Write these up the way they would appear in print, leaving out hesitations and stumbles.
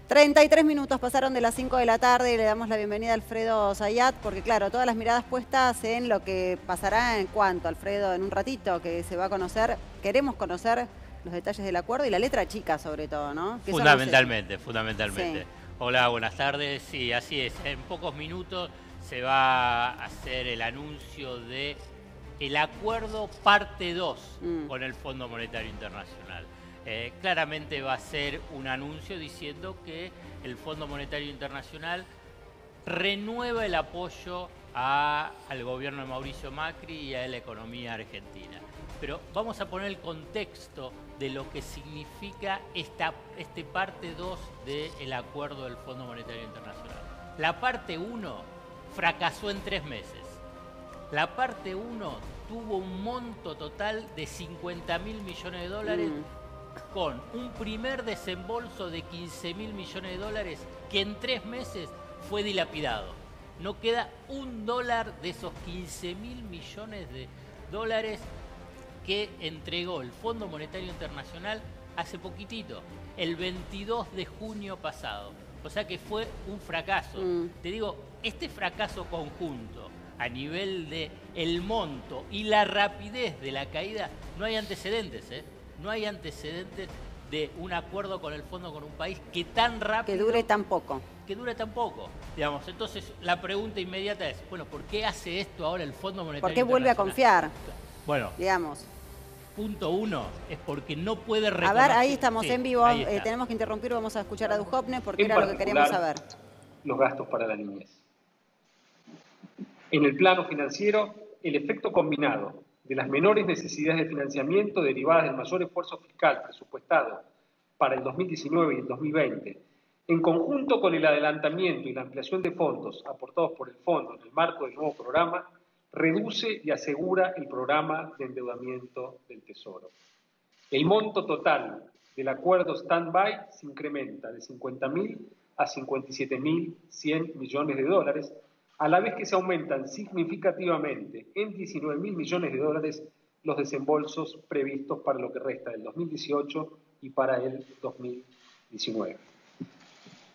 33 minutos pasaron de las 5 de la tarde y le damos la bienvenida a Alfredo Zayat, porque claro, todas las miradas puestas en lo que pasará en cuanto, Alfredo, en un ratito que se va a conocer, queremos conocer los detalles del acuerdo y la letra chica sobre todo, ¿no? Fundamentalmente. Sí. Hola, buenas tardes. Sí, así es. En pocos minutos se va a hacer el anuncio de el acuerdo parte 2 con el Fondo Monetario Internacional. Claramente va a ser un anuncio diciendo que el Fondo Monetario Internacional renueva el apoyo al gobierno de Mauricio Macri y a la economía argentina. Pero vamos a poner el contexto de lo que significa este parte 2 del acuerdo del Fondo Monetario Internacional. La parte 1 fracasó en 3 meses. La parte 1 tuvo un monto total de 50.000 millones de dólares con un primer desembolso de 15.000 millones de dólares que en 3 meses fue dilapidado. No queda $1 de esos 15.000 millones de dólares que entregó el Fondo Monetario Internacional hace poquitito, el 22 de junio pasado. O sea que fue un fracaso. Te digo, este fracaso conjunto a nivel de el monto y la rapidez de la caída, no hay antecedentes, ¿eh? No hay antecedentes de un acuerdo con el fondo con un país que tan rápido... Que dure tan poco. Que dure tan poco, digamos. Entonces, la pregunta inmediata es, bueno, ¿por qué hace esto ahora el Fondo Monetario Internacional? ¿Por qué vuelve a confiar? Bueno, digamos. Punto 1 es porque no puede reconocer... A ver, ahí estamos en vivo. Tenemos que interrumpir, vamos a escuchar a Duhovne porque era lo que queríamos saber. Los gastos para la niñez. En el plano financiero, el efecto combinado de las menores necesidades de financiamiento derivadas del mayor esfuerzo fiscal presupuestado para el 2019 y el 2020, en conjunto con el adelantamiento y la ampliación de fondos aportados por el Fondo en el marco del nuevo programa, reduce y asegura el programa de endeudamiento del Tesoro. El monto total del acuerdo stand-by se incrementa de 50.000 a 57.100 millones de dólares, a la vez que se aumentan significativamente en 19.000 millones de dólares los desembolsos previstos para lo que resta del 2018 y para el 2019.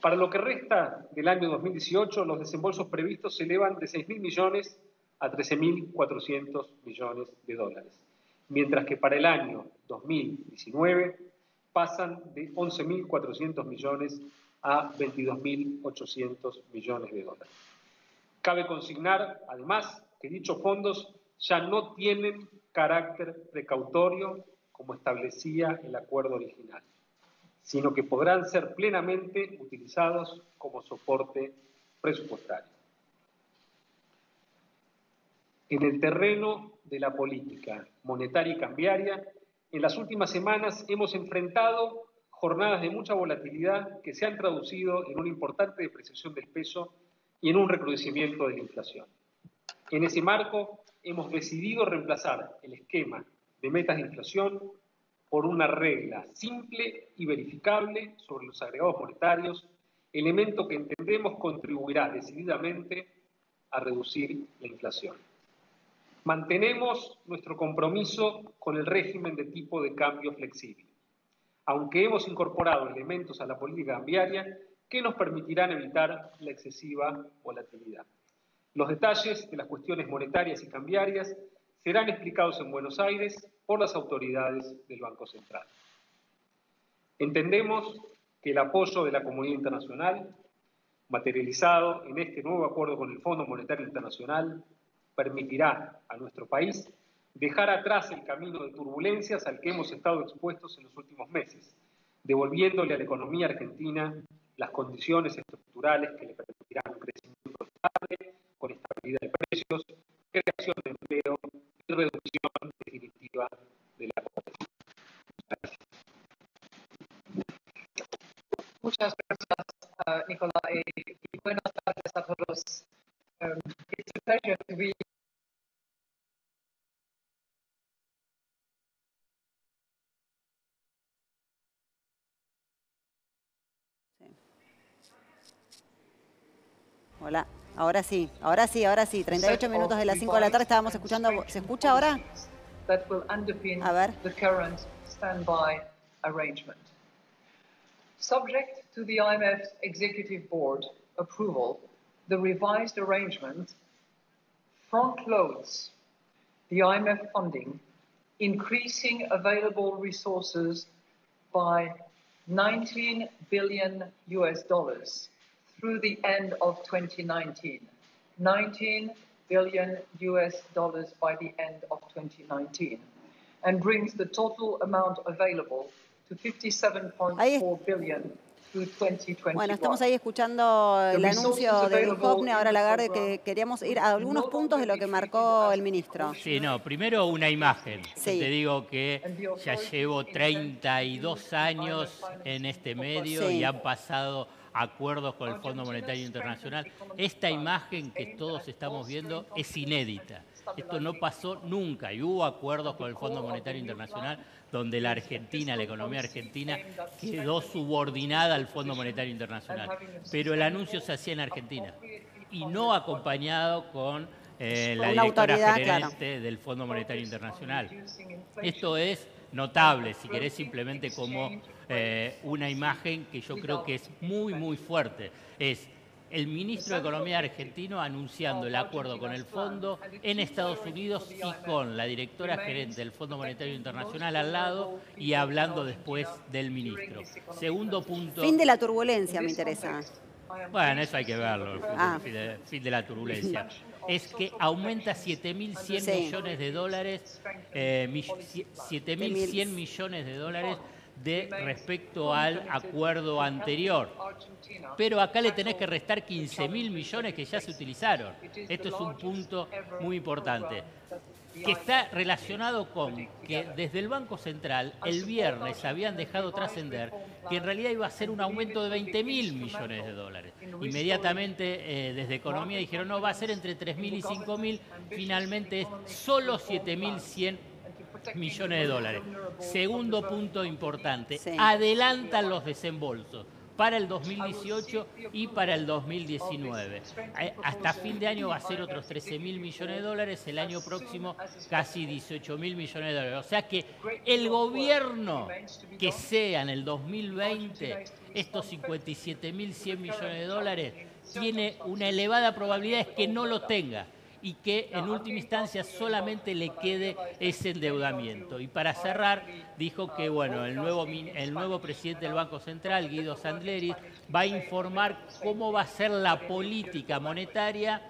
Para lo que resta del año 2018, los desembolsos previstos se elevan de 6.000 millones a 13.400 millones de dólares, mientras que para el año 2019 pasan de 11.400 millones a 22.800 millones de dólares. Cabe consignar, además, que dichos fondos ya no tienen carácter precautorio como establecía el acuerdo original, sino que podrán ser plenamente utilizados como soporte presupuestario. En el terreno de la política monetaria y cambiaria, en las últimas semanas hemos enfrentado jornadas de mucha volatilidad que se han traducido en una importante depreciación del peso y en un recrudecimiento de la inflación. En ese marco, hemos decidido reemplazar el esquema de metas de inflación por una regla simple y verificable sobre los agregados monetarios, elemento que entendemos contribuirá decididamente a reducir la inflación. Mantenemos nuestro compromiso con el régimen de tipo de cambio flexible, aunque hemos incorporado elementos a la política cambiaria que nos permitirán evitar la excesiva volatilidad. Los detalles de las cuestiones monetarias y cambiarias serán explicados en Buenos Aires por las autoridades del Banco Central. Entendemos que el apoyo de la comunidad internacional, materializado en este nuevo acuerdo con el Fondo Monetario Internacional, permitirá a nuestro país dejar atrás el camino de turbulencias al que hemos estado expuestos en los últimos meses, devolviéndole a la economía argentina las condiciones estructurales que le permitirán un crecimiento estable, con estabilidad de precios, creación de empleo y reducción definitiva de la pobreza. Gracias. Muchas gracias, Nicolai, y buenas tardes a todos. It's a pleasure to be Hola, ahora sí. 38 minutos de las 5 de la tarde estábamos escuchando. ¿Se escucha ahora? A ver. Subject to the IMF Executive Board approval, the revised arrangement front-loads the IMF funding, increasing available resources by $19 billion through the end of 2019. $19 billion by the end of 2019, and brings the total amount available to $57.4 billion through 2021. Bueno, estamos ahí escuchando el anuncio de Duhovne. Ahora Lagarde, que queríamos ir a algunos puntos de lo que marcó el ministro. Sí, no, primero una imagen. Sí. Te digo que ya llevo 32 años en este medio Sí. y han pasado acuerdos con el Fondo Monetario Internacional. Esta imagen que todos estamos viendo es inédita. Esto no pasó nunca y hubo acuerdos con el Fondo Monetario Internacional donde la Argentina, la economía argentina, quedó subordinada al Fondo Monetario Internacional. Pero el anuncio se hacía en Argentina y no acompañado con la directora gerente del Fondo Monetario Internacional. Esto es notable, si querés, simplemente como una imagen que yo creo que es muy, muy fuerte. Es el ministro de Economía argentino anunciando el acuerdo con el fondo en Estados Unidos y con la directora gerente del Fondo Monetario Internacional al lado y hablando después del ministro. Segundo punto. Fin de la turbulencia, me interesa. Bueno, eso hay que verlo, el fin de la turbulencia. Es que aumenta 7.100 millones de dólares, 7.100 millones de dólares de respecto al acuerdo anterior. Pero acá le tenés que restar 15.000 millones que ya se utilizaron. Esto es un punto muy importante, que está relacionado con que desde el Banco Central el viernes habían dejado trascender que en realidad iba a ser un aumento de 20.000 millones de dólares. Inmediatamente desde Economía dijeron, no, va a ser entre 3.000 y 5.000, finalmente es solo 7.100 millones de dólares. Segundo punto importante, adelantan los desembolsos para el 2018 y para el 2019. Hasta fin de año va a ser otros 13.000 millones de dólares, el año próximo casi 18.000 millones de dólares. O sea que el gobierno que sea en el 2020, estos 57.100 millones de dólares, tiene una elevada probabilidad de que no lo tenga y que en última instancia solamente le quede ese endeudamiento. Y para cerrar, dijo que bueno, el nuevo presidente del Banco Central, Guido Sandleri, va a informar cómo va a ser la política monetaria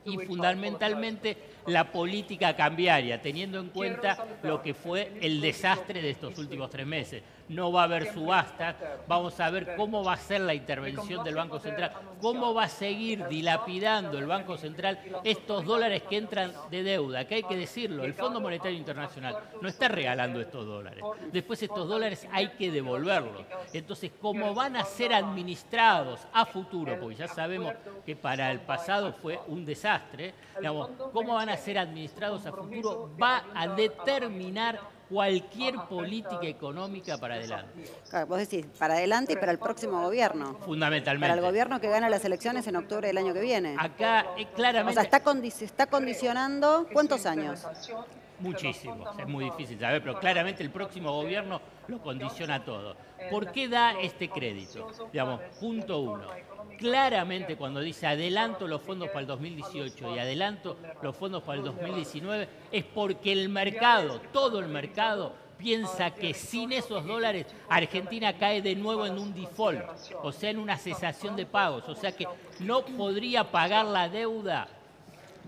y fundamentalmente la política cambiaria, teniendo en cuenta lo que fue el desastre de estos últimos 3 meses. No va a haber subastas, vamos a ver cómo va a ser la intervención del Banco Central, cómo va a seguir dilapidando el Banco Central estos dólares que entran de deuda, que hay que decirlo, el Fondo Monetario Internacional no está regalando estos dólares, después estos dólares hay que devolverlos. Entonces, cómo van a ser administrados a futuro, porque ya sabemos que para el pasado fue un desastre, digamos, cómo van a ser administrados a futuro va a determinar cualquier política económica para adelante. Claro, vos decís, para adelante y para el próximo gobierno. Fundamentalmente. Para el gobierno que gana las elecciones en octubre del año que viene. Acá claramente... O sea, está condicionando ¿cuántos años? Muchísimos, es muy difícil saber, pero claramente el próximo gobierno lo condiciona todo. ¿Por qué da este crédito? Digamos, punto 1. Claramente cuando dice adelanto los fondos para el 2018 y adelanto los fondos para el 2019, es porque el mercado, todo el mercado, piensa que sin esos dólares Argentina cae de nuevo en un default, o sea, en una cesación de pagos, o sea que no podría pagar la deuda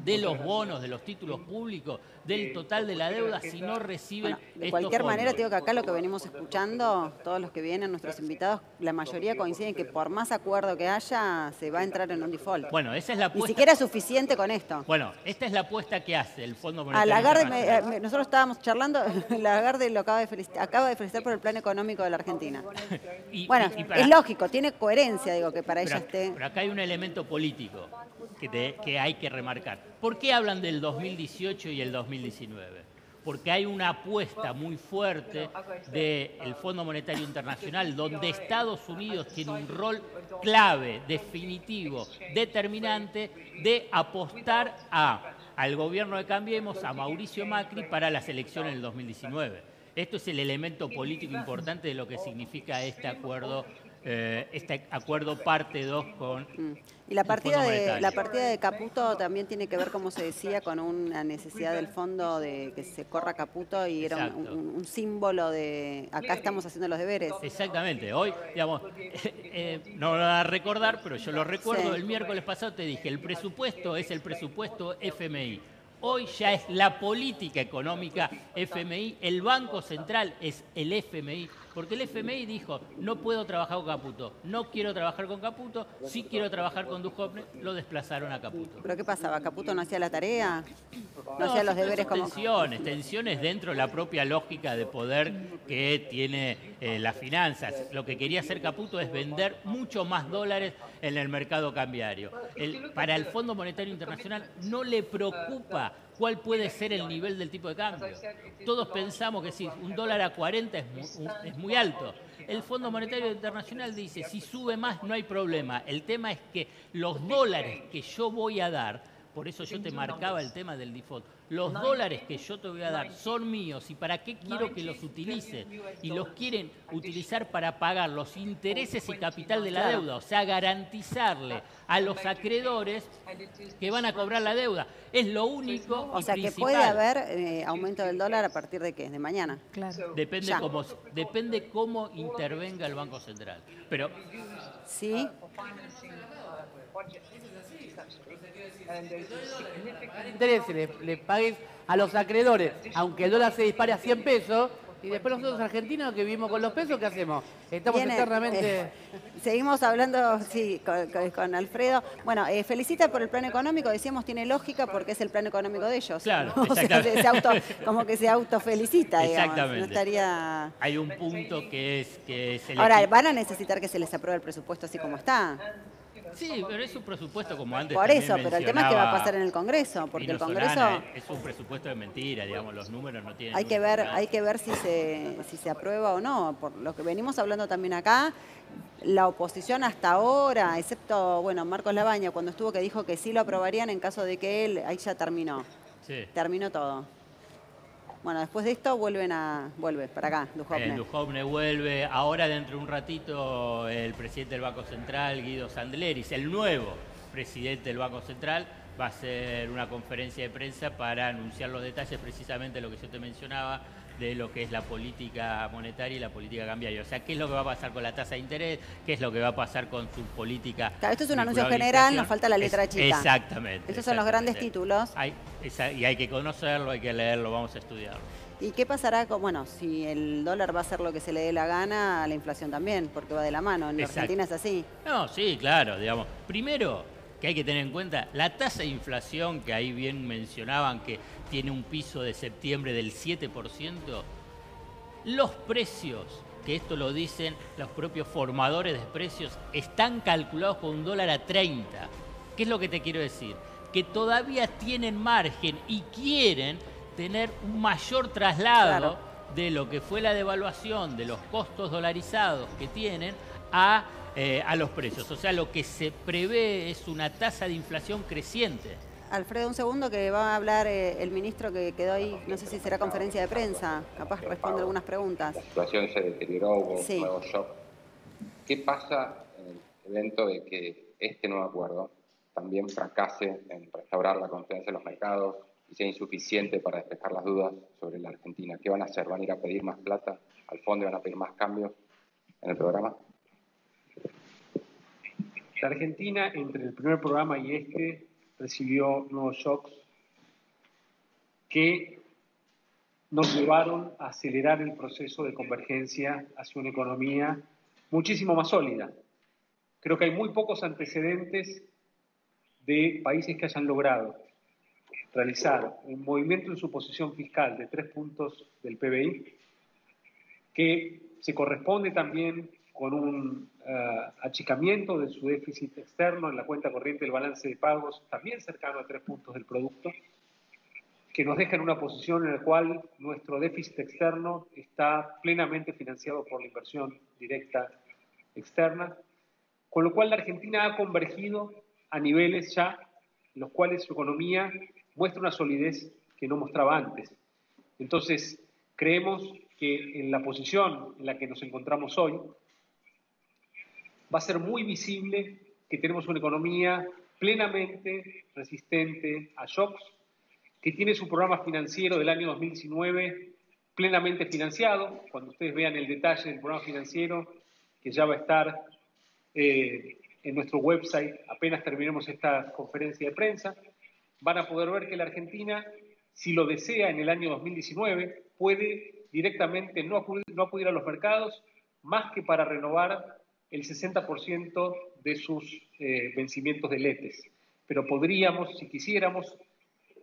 de los bonos, de los títulos públicos, del total de la deuda, si no reciben de cualquier manera, te digo que acá lo que venimos escuchando, todos los que vienen, nuestros invitados, la mayoría coinciden que por más acuerdo que haya, se va a entrar en un defold. Bueno, esa es la apuesta. Ni siquiera es suficiente con esto. Bueno, esta es la apuesta que hace el Fondo A Monetario Lagarde, Internacional. nosotros estábamos charlando, Lagarde lo acaba de felicitar por el plan económico de la Argentina. Bueno, es lógico, tiene coherencia, digo, que para ella esté... Pero acá hay un elemento político que hay que remarcar. ¿Por qué hablan del 2018 y el 2019? Porque hay una apuesta muy fuerte del Fondo Monetario Internacional, donde Estados Unidos tiene un rol clave, definitivo, determinante, de apostar al gobierno de Cambiemos, a Mauricio Macri, para las elecciones del 2019. Esto es el elemento político importante de lo que significa este acuerdo este acuerdo parte 2 con Y la el partida, Fondo de, Monetario. la partida de Caputo también tiene que ver, como se decía, con una necesidad del fondo de que se corra Caputo y era Exacto. un símbolo de acá estamos haciendo los deberes. Exactamente. Hoy, digamos, no lo van a recordar, pero yo lo recuerdo. Sí. El miércoles pasado te dije, el presupuesto es el presupuesto FMI. Hoy ya es la política económica FMI, el Banco Central es el FMI, porque el FMI dijo, no puedo trabajar con Caputo, no quiero trabajar con Caputo, sí quiero trabajar con Duhovne, lo desplazaron a Caputo. ¿Pero qué pasaba? ¿Caputo no hacía la tarea? ¿No No, hacía los sí, pero deberes son como...? tensiones dentro de la propia lógica de poder que tiene las finanzas. Lo que quería hacer Caputo es vender mucho más dólares en el mercado cambiario. Para el Fondo Monetario Internacional no le preocupa cuál puede ser el nivel del tipo de cambio. Todos pensamos que si un dólar a 40 es muy alto. El Fondo Monetario Internacional dice, si sube más no hay problema. El tema es que los dólares que yo voy a dar, por eso yo te marcaba el tema del default. Los dólares que yo te voy a dar son míos y para qué quiero que los utilices. Y los quieren utilizar para pagar los intereses y capital de la deuda. O sea, garantizarle a los acreedores que van a cobrar la deuda. Es lo único O sea, y que principal. puede haber aumento del dólar a partir de qué, de mañana. Claro. Depende cómo intervenga el Banco Central. Pero ¿Sí? Intereses, le pagues a los acreedores, aunque el dólar se dispare a 100 pesos, y después nosotros argentinos que vivimos con los pesos, ¿qué hacemos? Estamos Viene, eternamente... seguimos hablando, sí, con Alfredo. Bueno, felicita por el plan económico, decíamos tiene lógica porque es el plan económico de ellos. Claro, ¿no? O sea, exactamente. como que se autofelicita, digamos. Exactamente. No estaría... hay un punto que es el Ahora, van a necesitar que se les apruebe el presupuesto así como está. Sí, pero es un presupuesto como antes. Por también eso, pero el tema es qué va a pasar en el mencionaba Congreso, porque Pino el Congreso... Solana, es un presupuesto de mentira, digamos, los números no tienen... Hay que ver si se aprueba o no. Por lo que venimos hablando también acá, la oposición hasta ahora, excepto, bueno, Marcos Labaña, cuando estuvo que dijo que sí lo aprobarían en caso de que él, ahí ya terminó. Sí. Terminó todo. Bueno, después de esto vuelve para acá, Duhovne. Duhovne vuelve. Ahora, dentro de un ratito, el presidente del Banco Central, Guido Sandleris, el nuevo presidente del Banco Central, va a hacer una conferencia de prensa para anunciar los detalles, precisamente lo que yo te mencionaba, de lo que es la política monetaria y la política cambiaria. O sea, qué es lo que va a pasar con la tasa de interés, qué es lo que va a pasar con su política. Claro, esto es un anuncio vinculada a la general, inflación. nos falta la letra chica. Exactamente. Estos son los grandes títulos. Y hay que conocerlo, hay que leerlo, vamos a estudiarlo. ¿Y qué pasará con, bueno, si el dólar va a hacer lo que se le dé la gana, la inflación también, porque va de la mano? En Exacto. Argentina es así. No, sí, claro, digamos. Primero, que hay que tener en cuenta, la tasa de inflación, que ahí bien mencionaban que tiene un piso de septiembre del 7%, los precios, que esto lo dicen los propios formadores de precios, están calculados con un dólar a 30. ¿Qué es lo que te quiero decir? Que todavía tienen margen y quieren tener un mayor traslado de lo que fue la devaluación de los costos dolarizados que tienen a los precios. O sea, lo que se prevé es una tasa de inflación creciente. Alfredo, un segundo que va a hablar el ministro que quedó ahí, no sé si será conferencia de prensa, capaz responde algunas preguntas. La situación se deterioró, hubo Sí. un nuevo shock. ¿Qué pasa en el evento de que este nuevo acuerdo también fracase en restaurar la confianza en los mercados y sea insuficiente para despejar las dudas sobre la Argentina? ¿Qué van a hacer? ¿Van a ir a pedir más plata al fondo y van a pedir más cambios en el programa? La Argentina, entre el primer programa y este, recibió nuevos shocks que nos llevaron a acelerar el proceso de convergencia hacia una economía muchísimo más sólida. Creo que hay muy pocos antecedentes de países que hayan logrado realizar un movimiento en su posición fiscal de 3 puntos del PBI, que se corresponde también con un achicamiento de su déficit externo en la cuenta corriente del balance de pagos, también cercano a 3 puntos del producto, que nos deja en una posición en la cual nuestro déficit externo está plenamente financiado por la inversión directa externa, con lo cual la Argentina ha convergido a niveles ya en los cuales su economía muestra una solidez que no mostraba antes. Entonces, creemos que en la posición en la que nos encontramos hoy, va a ser muy visible que tenemos una economía plenamente resistente a shocks, que tiene su programa financiero del año 2019 plenamente financiado. Cuando ustedes vean el detalle del programa financiero, que ya va a estar en nuestro website, apenas terminemos esta conferencia de prensa, van a poder ver que la Argentina, si lo desea en el año 2019, puede directamente no acudir a los mercados más que para renovar el 60% de sus vencimientos de letes. Pero podríamos, si quisiéramos,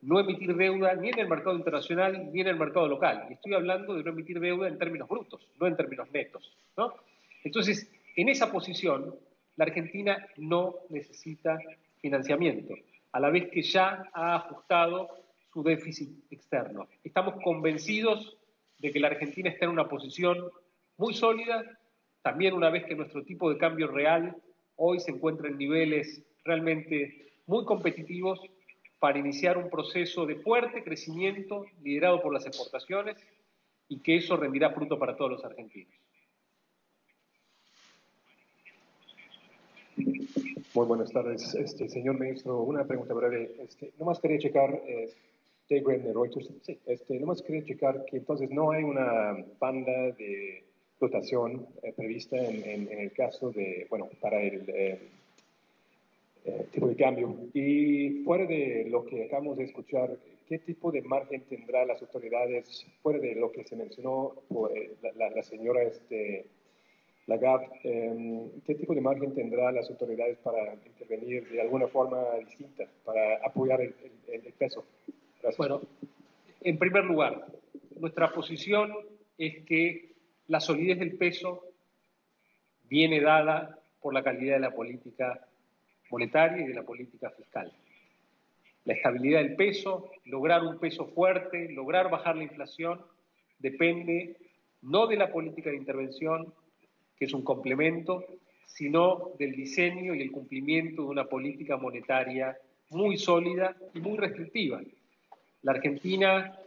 no emitir deuda ni en el mercado internacional ni en el mercado local. Y estoy hablando de no emitir deuda en términos brutos, no en términos netos, ¿no? Entonces, en esa posición, la Argentina no necesita financiamiento, a la vez que ya ha ajustado su déficit externo. Estamos convencidos de que la Argentina está en una posición muy sólida, también una vez que nuestro tipo de cambio real hoy se encuentra en niveles realmente muy competitivos para iniciar un proceso de fuerte crecimiento liderado por las exportaciones y que eso rendirá fruto para todos los argentinos. Muy buenas tardes, señor ministro. Una pregunta breve. Nomás quería checar, Dave Graham de Reuters, sí, nomás quería checar que entonces no hay una banda de dotación prevista en el caso de, bueno, para el tipo de cambio. Y fuera de lo que acabamos de escuchar, ¿qué tipo de margen tendrá las autoridades, fuera de lo que se mencionó por la señora Lagarde, qué tipo de margen tendrá las autoridades para intervenir de alguna forma distinta, para apoyar el peso? Gracias. Bueno, en primer lugar, nuestra posición es que la solidez del peso viene dada por la calidad de la política monetaria y de la política fiscal. La estabilidad del peso, lograr un peso fuerte, lograr bajar la inflación, depende no de la política de intervención, que es un complemento, sino del diseño y el cumplimiento de una política monetaria muy sólida y muy restrictiva. La Argentina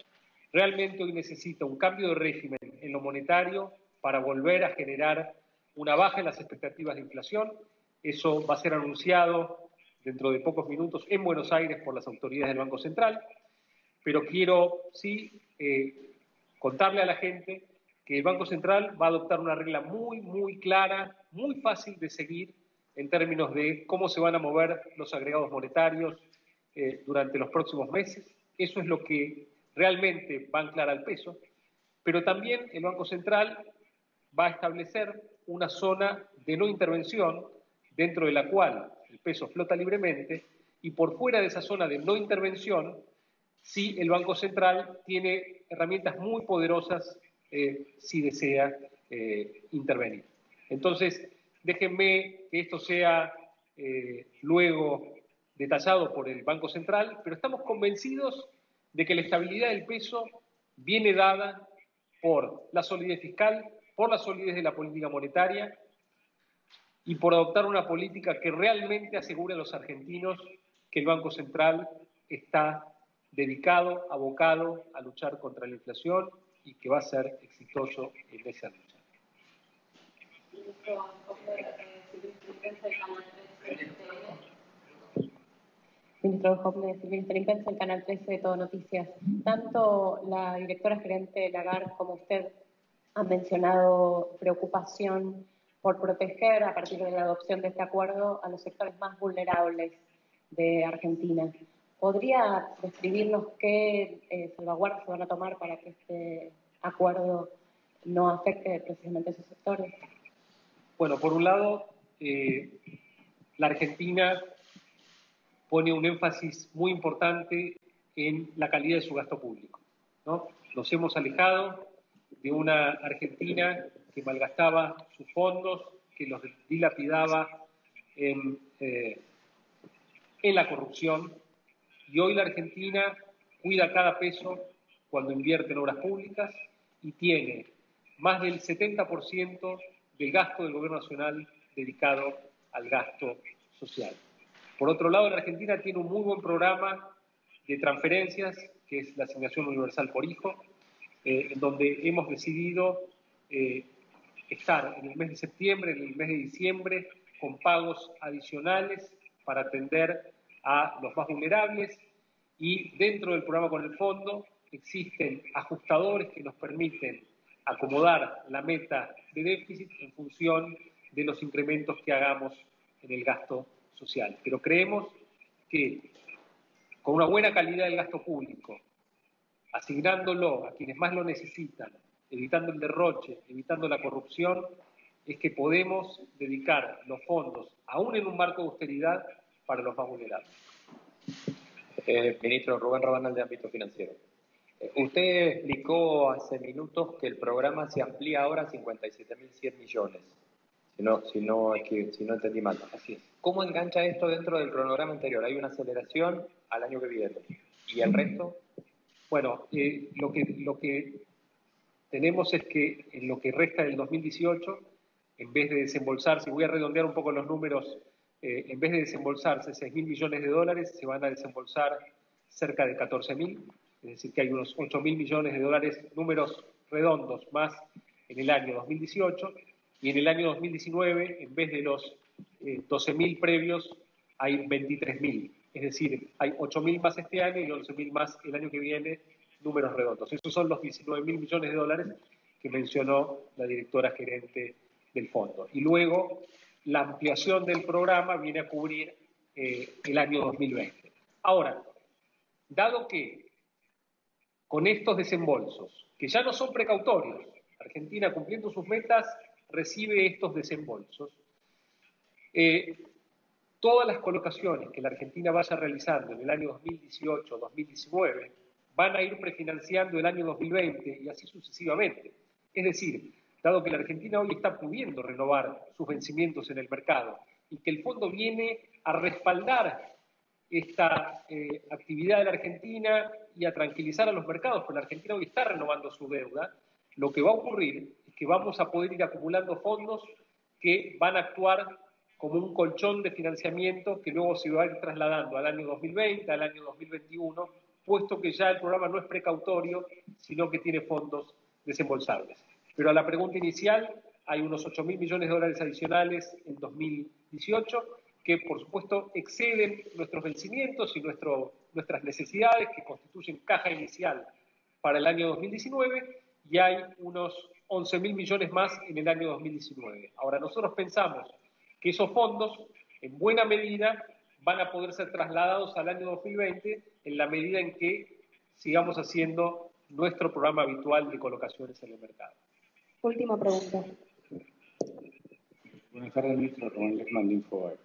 realmente hoy necesita un cambio de régimen en lo monetario para volver a generar una baja en las expectativas de inflación. Eso va a ser anunciado dentro de pocos minutos en Buenos Aires por las autoridades del Banco Central, pero quiero sí contarle a la gente que el Banco Central va a adoptar una regla muy clara, muy fácil de seguir en términos de cómo se van a mover los agregados monetarios durante los próximos meses. Eso es lo que realmente va a anclar al peso, pero también el Banco Central va a establecer una zona de no intervención dentro de la cual el peso flota libremente, y por fuera de esa zona de no intervención, sí el Banco Central tiene herramientas muy poderosas si desea intervenir. Entonces, déjenme que esto sea luego detallado por el Banco Central, pero estamos convencidos de que la estabilidad del peso viene dada por la solidez fiscal, por la solidez de la política monetaria y por adoptar una política que realmente asegure a los argentinos que el Banco Central está dedicado, abocado a luchar contra la inflación y que va a ser exitoso en esa lucha. Ministro Hoffman, Silvia Interinpensa, el Canal 13 de Todo Noticias. Tanto la directora gerente Lagarde como usted han mencionado preocupación por proteger, a partir de la adopción de este acuerdo, a los sectores más vulnerables de Argentina. ¿Podría describirnos qué salvaguardas se van a tomar para que este acuerdo no afecte precisamente a esos sectores? Bueno, por un lado, la Argentina pone un énfasis muy importante en la calidad de su gasto público, ¿no? Nos hemos alejado de una Argentina que malgastaba sus fondos, que los dilapidaba en la corrupción, y hoy la Argentina cuida cada peso cuando invierte en obras públicas y tiene más del 70% del gasto del gobierno nacional dedicado al gasto social. Por otro lado, la Argentina tiene un muy buen programa de transferencias, que es la Asignación Universal por Hijo, en donde hemos decidido estar en el mes de septiembre, en el mes de diciembre, con pagos adicionales para atender a los más vulnerables, y dentro del programa con el fondo existen ajustadores que nos permiten acomodar la meta de déficit en función de los incrementos que hagamos en el gasto social. Pero creemos que con una buena calidad del gasto público, asignándolo a quienes más lo necesitan, evitando el derroche, evitando la corrupción, es que podemos dedicar los fondos, aún en un marco de austeridad, para los más vulnerables. Ministro Rubén Rabanal, de Ámbito Financiero. Usted explicó hace minutos que el programa se amplía ahora a 57.100 millones, si no entendí mal. Así es. ¿Cómo engancha esto dentro del cronograma anterior? ¿Hay una aceleración al año que viene? ¿Y el resto? Bueno, lo que tenemos es que en lo que resta del 2018, en vez de desembolsarse, voy a redondear un poco los números, en vez de desembolsarse 6.000 millones de dólares, se van a desembolsar cerca de 14.000, es decir, que hay unos 8.000 millones de dólares, números redondos, más en el año 2018, y en el año 2019, en vez de los 12.000 previos, hay 23.000. Es decir, hay 8.000 más este año y 11.000 más el año que viene, números redondos. Esos son los 19.000 millones de dólares que mencionó la directora gerente del fondo. Y luego, la ampliación del programa viene a cubrir el año 2020. Ahora, dado que con estos desembolsos, que ya no son precautorios, Argentina cumpliendo sus metas recibe estos desembolsos, todas las colocaciones que la Argentina vaya realizando en el año 2018-2019 van a ir prefinanciando el año 2020 y así sucesivamente. Es decir, dado que la Argentina hoy está pudiendo renovar sus vencimientos en el mercado y que el fondo viene a respaldar esta actividad de la Argentina y a tranquilizar a los mercados, porque la Argentina hoy está renovando su deuda, lo que va a ocurrir es que vamos a poder ir acumulando fondos que van a actuar como un colchón de financiamiento que luego se va a ir trasladando al año 2020, al año 2021, puesto que ya el programa no es precautorio, sino que tiene fondos desembolsables. Pero a la pregunta inicial, hay unos 8.000 millones de dólares adicionales en 2018, que por supuesto exceden nuestros vencimientos y nuestras necesidades, que constituyen caja inicial para el año 2019, y hay unos 11.000 millones más en el año 2019. Ahora, nosotros pensamos que esos fondos, en buena medida, van a poder ser trasladados al año 2020 en la medida en que sigamos haciendo nuestro programa habitual de colocaciones en el mercado. Última pregunta. Buenas tardes, ministro. Román Lechman, de Infobae.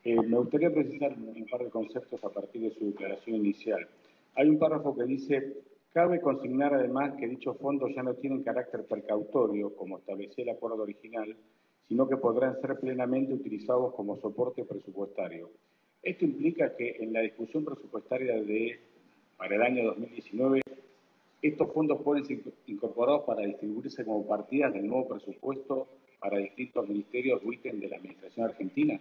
Me gustaría precisar un par de conceptos a partir de su declaración inicial. Hay un párrafo que dice: cabe consignar además que dichos fondos ya no tienen carácter precautorio, como establecía el acuerdo original, sino que podrán ser plenamente utilizados como soporte presupuestario. Esto implica que en la discusión presupuestaria para el año 2019, estos fondos pueden ser incorporados para distribuirse como partidas del nuevo presupuesto para distintos ministerios o ítems de la Administración Argentina.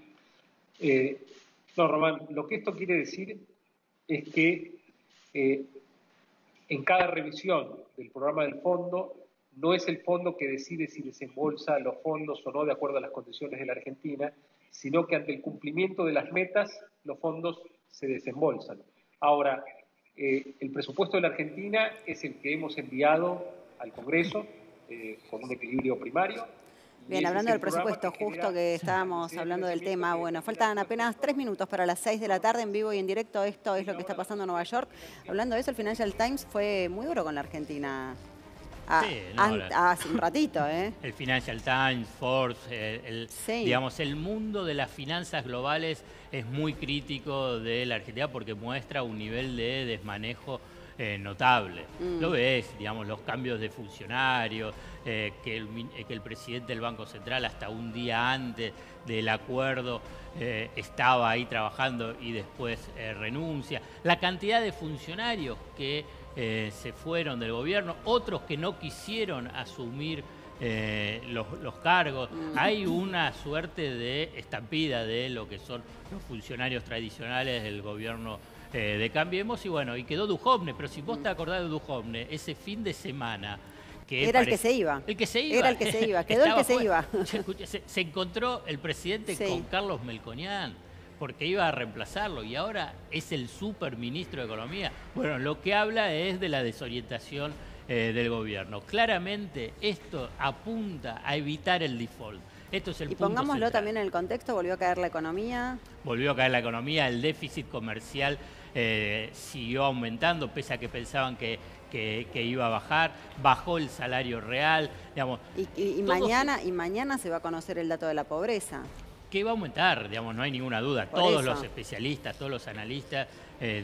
No, Román, lo que esto quiere decir es que en cada revisión del programa del fondo, no es el fondo que decide si desembolsa los fondos o no de acuerdo a las condiciones de la Argentina, sino que ante el cumplimiento de las metas, los fondos se desembolsan. Ahora, el presupuesto de la Argentina es el que hemos enviado al Congreso con un equilibrio primario. Bien, hablando del presupuesto, justo que estábamos hablando del tema, bueno, faltan apenas 3 minutos para las 6 de la tarde, en vivo y en directo. Esto es lo que está pasando en Nueva York. Hablando de eso, el Financial Times fue muy duro con la Argentina. Hace un ratito, ¿eh? El Financial Times, Forbes, digamos, el mundo de las finanzas globales es muy crítico de la Argentina porque muestra un nivel de desmanejo notable. Lo ves, digamos, los cambios de funcionarios, que el presidente del Banco Central hasta un día antes del acuerdo estaba ahí trabajando y después renuncia. La cantidad de funcionarios que se fueron del gobierno, otros que no quisieron asumir los cargos. Hay una suerte de estampida de lo que son los funcionarios tradicionales del gobierno de Cambiemos, y bueno, y quedó Duhovne, pero si vos te acordás de Duhovne, ese fin de semana Era el que se iba. El que se iba. Era el que se iba. Quedó el que se iba. Se encontró el presidente con Carlos Melconian, porque iba a reemplazarlo, y ahora es el superministro de Economía. Bueno, lo que habla es de la desorientación del gobierno. Claramente esto apunta a evitar el default. Esto es el punto pongámoslo central. también en el contexto, volvió a caer la economía. Volvió a caer la economía, el déficit comercial siguió aumentando, pese a que pensaban que iba a bajar, bajó el salario real. Digamos, y mañana se va a conocer el dato de la pobreza. Que va a aumentar, digamos, no hay ninguna duda. Por todos eso. los especialistas, todos los analistas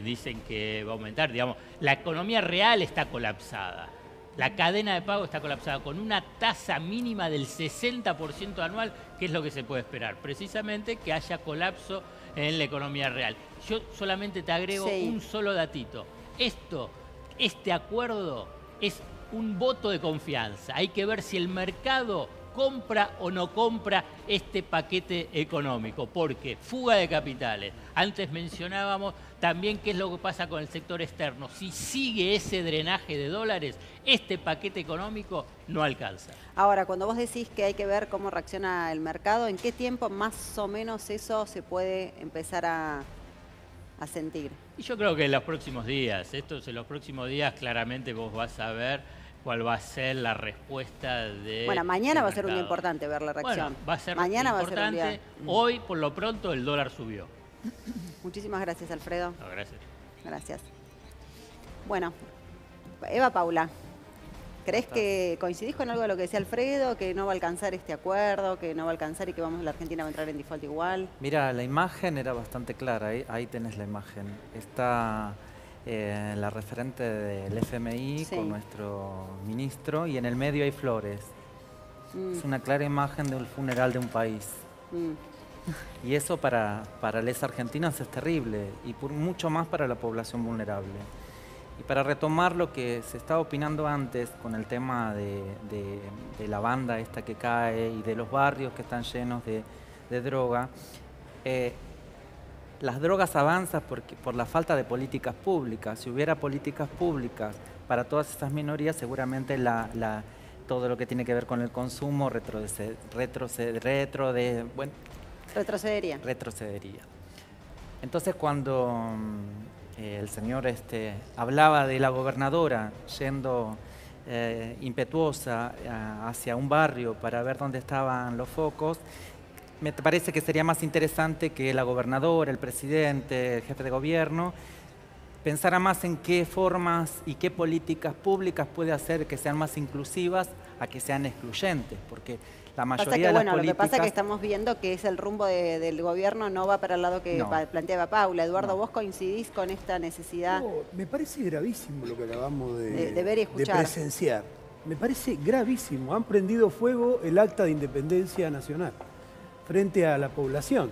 dicen que va a aumentar. Digamos, la economía real está colapsada. La cadena de pago está colapsada con una tasa mínima del 60% anual, que es lo que se puede esperar. Precisamente que haya colapso en la economía real. Yo solamente te agrego un solo datito. Este acuerdo es un voto de confianza. Hay que ver si el mercado compra o no compra este paquete económico, porque fuga de capitales. Antes mencionábamos también qué es lo que pasa con el sector externo. Si sigue ese drenaje de dólares, este paquete económico no alcanza. Ahora, cuando vos decís que hay que ver cómo reacciona el mercado, ¿en qué tiempo más o menos eso se puede empezar a sentir? Y yo creo que en los próximos días, en los próximos días claramente vos vas a ver cuál va a ser la respuesta de... Bueno, mañana va a ser un día importante ver la reacción. Bueno, va a ser mañana importante. Va a ser un día... Hoy, por lo pronto, el dólar subió. Muchísimas gracias, Alfredo. No, gracias. Gracias. Bueno, Eva Paula, ¿crees que coincidís con algo de lo que decía Alfredo, que no va a alcanzar este acuerdo, que no va a alcanzar y que la Argentina va a entrar en default igual? Mira, la imagen era bastante clara, ahí tenés la imagen. Está la referente del FMI con nuestro ministro y en el medio hay flores. Es una clara imagen del funeral de un país. Y eso para los argentinos es terrible y mucho más para la población vulnerable. Y para retomar lo que se estaba opinando antes con el tema de la banda esta que cae y de los barrios que están llenos de droga, las drogas avanzan por la falta de políticas públicas. Si hubiera políticas públicas para todas estas minorías, seguramente todo lo que tiene que ver con el consumo retrocedería. Entonces, cuando el señor hablaba de la gobernadora yendo impetuosa hacia un barrio para ver dónde estaban los focos, me parece que sería más interesante que la gobernadora, el presidente, el jefe de gobierno, pensara más en qué formas y qué políticas públicas puede hacer que sean más inclusivas a que sean excluyentes, porque la mayoría de las políticas... Lo que pasa es que estamos viendo que es el rumbo del gobierno no va para el lado que planteaba Paula. Eduardo, ¿vos coincidís con esta necesidad? No, me parece gravísimo lo que acabamos de ver y escuchar. De presenciar. Me parece gravísimo. Han prendido fuego el acta de independencia nacional frente a la población.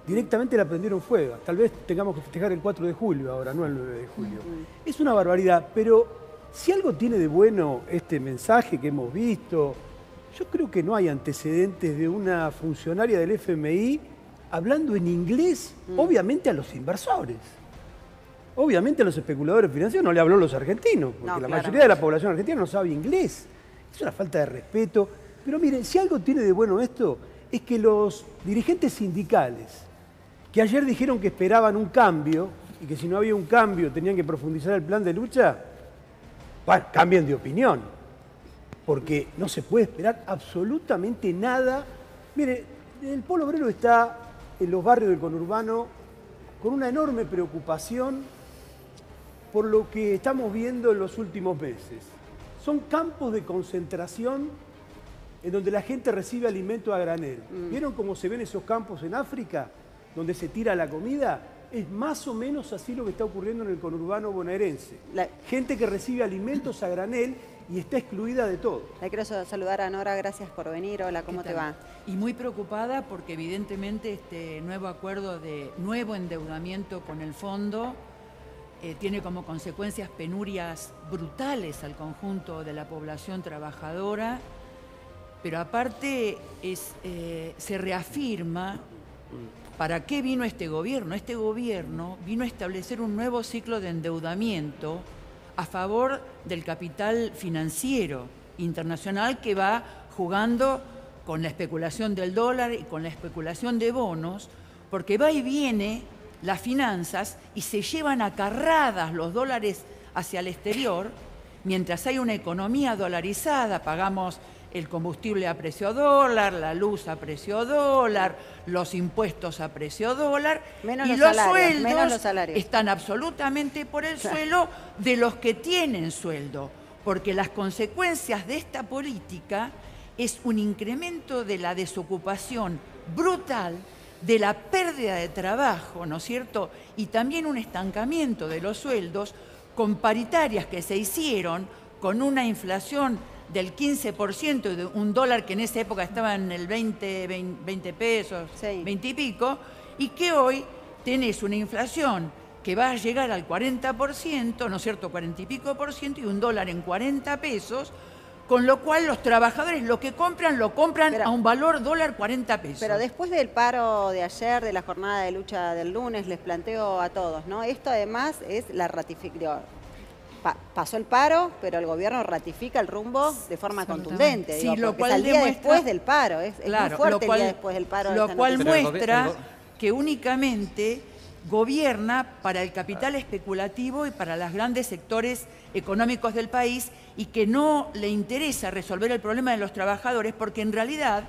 Directamente la prendieron fuego. Tal vez tengamos que festejar el 4 de julio ahora, no el 9 de julio. Es una barbaridad, pero si algo tiene de bueno este mensaje que hemos visto, yo creo que no hay antecedentes de una funcionaria del FMI hablando en inglés, obviamente a los inversores. Obviamente a los especuladores financieros no le habló a los argentinos, porque la mayoría de la población argentina no sabe inglés. Es una falta de respeto. Pero miren, si algo tiene de bueno esto, es que los dirigentes sindicales, que ayer dijeron que esperaban un cambio, y que si no había un cambio tenían que profundizar el plan de lucha, bueno, cambien de opinión, porque no se puede esperar absolutamente nada. Mire, el Polo Obrero está en los barrios del conurbano con una enorme preocupación por lo que estamos viendo en los últimos meses. Son campos de concentración en donde la gente recibe alimento a granel. ¿Vieron cómo se ven esos campos en África, donde se tira la comida? Es más o menos así lo que está ocurriendo en el conurbano bonaerense. Gente que recibe alimentos a granel y está excluida de todo. Le quiero saludar a Nora, gracias por venir. Hola, ¿cómo te va? Y muy preocupada porque evidentemente este nuevo acuerdo de nuevo endeudamiento con el fondo tiene como consecuencias penurias brutales al conjunto de la población trabajadora. Pero aparte se reafirma para qué vino este gobierno. Este gobierno vino a establecer un nuevo ciclo de endeudamiento a favor del capital financiero. internacional que va jugando con la especulación del dólar y con la especulación de bonos, porque va y viene las finanzas y se llevan acarradas los dólares hacia el exterior, mientras hay una economía dolarizada, pagamos el combustible a precio dólar, la luz a precio dólar, los impuestos a precio dólar, menos y los sueldos salarios están absolutamente por el suelo de los que tienen sueldo, porque las consecuencias de esta política es un incremento de la desocupación brutal, de la pérdida de trabajo, ¿no es cierto? Y también un estancamiento de los sueldos con paritarias que se hicieron con una inflación del 15% de un dólar que en esa época estaba en el 20 pesos, 20 y pico, y que hoy tenés una inflación que va a llegar al 40%, ¿no es cierto?, 40 y pico por ciento, y un dólar en 40 pesos, con lo cual los trabajadores lo que compran, lo compran a un valor dólar 40 pesos. Pero después del paro de ayer, de la jornada de lucha del lunes, les planteo a todos, ¿no? Esto además es la ratificación. Pasó el paro, pero el gobierno ratifica el rumbo de forma contundente. Sí, digo, lo cual es el día demuestra, después del paro, es claro, muy fuerte lo cual, el día después del paro. Lo cual muestra el que únicamente gobierna para el capital especulativo y para los grandes sectores económicos del país, y que no le interesa resolver el problema de los trabajadores, porque en realidad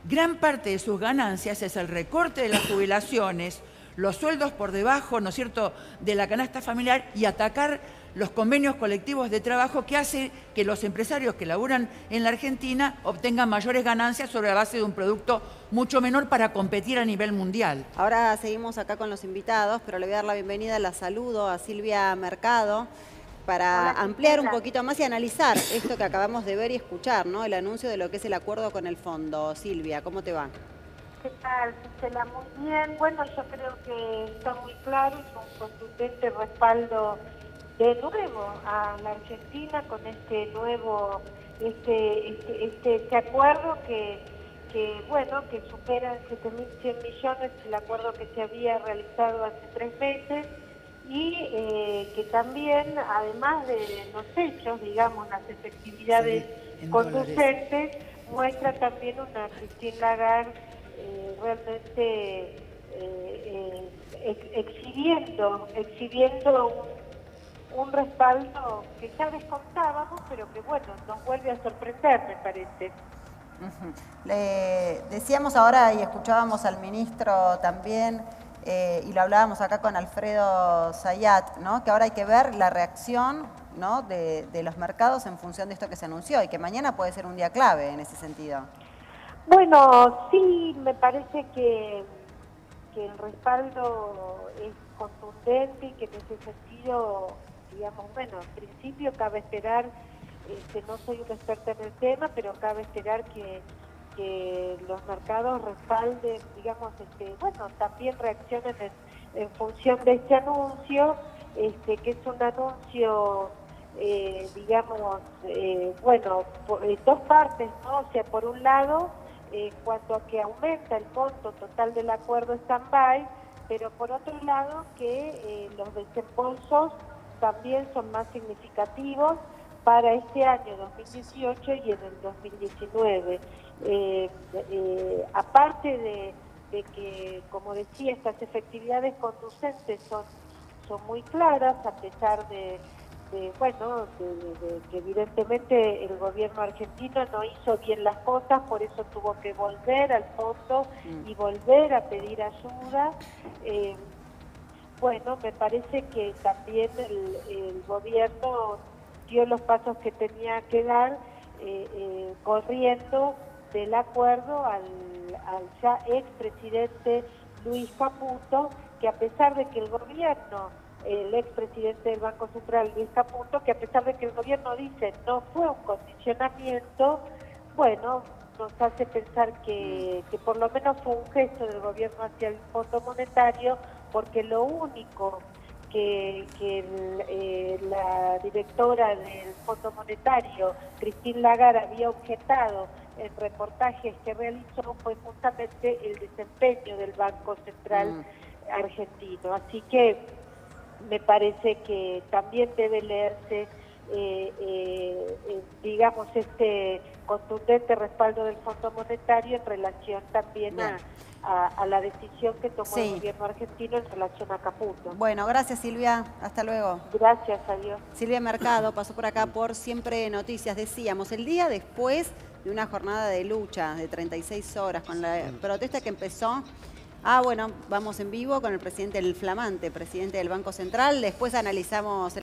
gran parte de sus ganancias es el recorte de las jubilaciones, los sueldos por debajo, ¿no es cierto?, de la canasta familiar, y atacar los convenios colectivos de trabajo que hace que los empresarios que laburan en la Argentina obtengan mayores ganancias sobre la base de un producto mucho menor para competir a nivel mundial. Ahora seguimos acá con los invitados, pero le voy a dar la bienvenida, la saludo a Silvia Mercado para ampliar un poquito más y analizar esto que acabamos de ver y escuchar, ¿no? El anuncio de lo que es el acuerdo con el fondo. Silvia, ¿cómo te va? ¿Qué tal, Gisela? Muy bien. Bueno, yo creo que está muy claro, es un contundente respaldo de nuevo a la Argentina con este nuevo, este acuerdo que bueno, que supera en 7.100 millones el acuerdo que se había realizado hace 3 meses, y que también, además de los hechos, digamos, las efectividades conducentes, muestra también una Christine Lagarde realmente exhibiendo un respaldo que ya descontábamos, pero que bueno, nos vuelve a sorprender, me parece. Le decíamos ahora y escuchábamos al ministro también, y lo hablábamos acá con Alfredo Zayat, ¿no?, que ahora hay que ver la reacción, ¿no?, de los mercados en función de esto que se anunció, y que mañana puede ser un día clave en ese sentido. Bueno, sí, me parece que el respaldo es contundente y que en ese sentido, digamos, bueno, en principio cabe esperar, no soy una experta en el tema, pero cabe esperar que los mercados respalden, digamos, bueno, también reaccionen en función de este anuncio, que es un anuncio, digamos, bueno, dos partes, ¿no? O sea, por un lado, en cuanto a que aumenta el monto total del acuerdo stand-by, pero por otro lado que los desembolsos también son más significativos para este año 2018 y en el 2019. Aparte de que, como decía, estas efectividades conducentes son muy claras, a pesar de que evidentemente el gobierno argentino no hizo bien las cosas, por eso tuvo que volver al fondo y volver a pedir ayuda. Bueno, me parece que también el gobierno dio los pasos que tenía que dar, corriendo del acuerdo al ya expresidente Luis Caputo, que a pesar de que el gobierno, el expresidente del Banco Central, Luis Caputo, que a pesar de que el gobierno dice no fue un condicionamiento, bueno, nos hace pensar que por lo menos fue un gesto del gobierno hacia el Fondo Monetario, porque lo único que la directora del Fondo Monetario, Christine Lagarde, había objetado en reportajes que realizó fue justamente el desempeño del Banco Central argentino. Así que me parece que también debe leerse digamos, este contundente respaldo del Fondo Monetario en relación también a la decisión que tomó el gobierno argentino en relación a Caputo. Bueno, gracias Silvia, hasta luego. Gracias, adiós. Silvia Mercado pasó por acá por Siempre Noticias. Decíamos, el día después de una jornada de lucha de 36 horas con la protesta que empezó. Bueno, vamos en vivo con el presidente, el flamante presidente del Banco Central. Después analizamos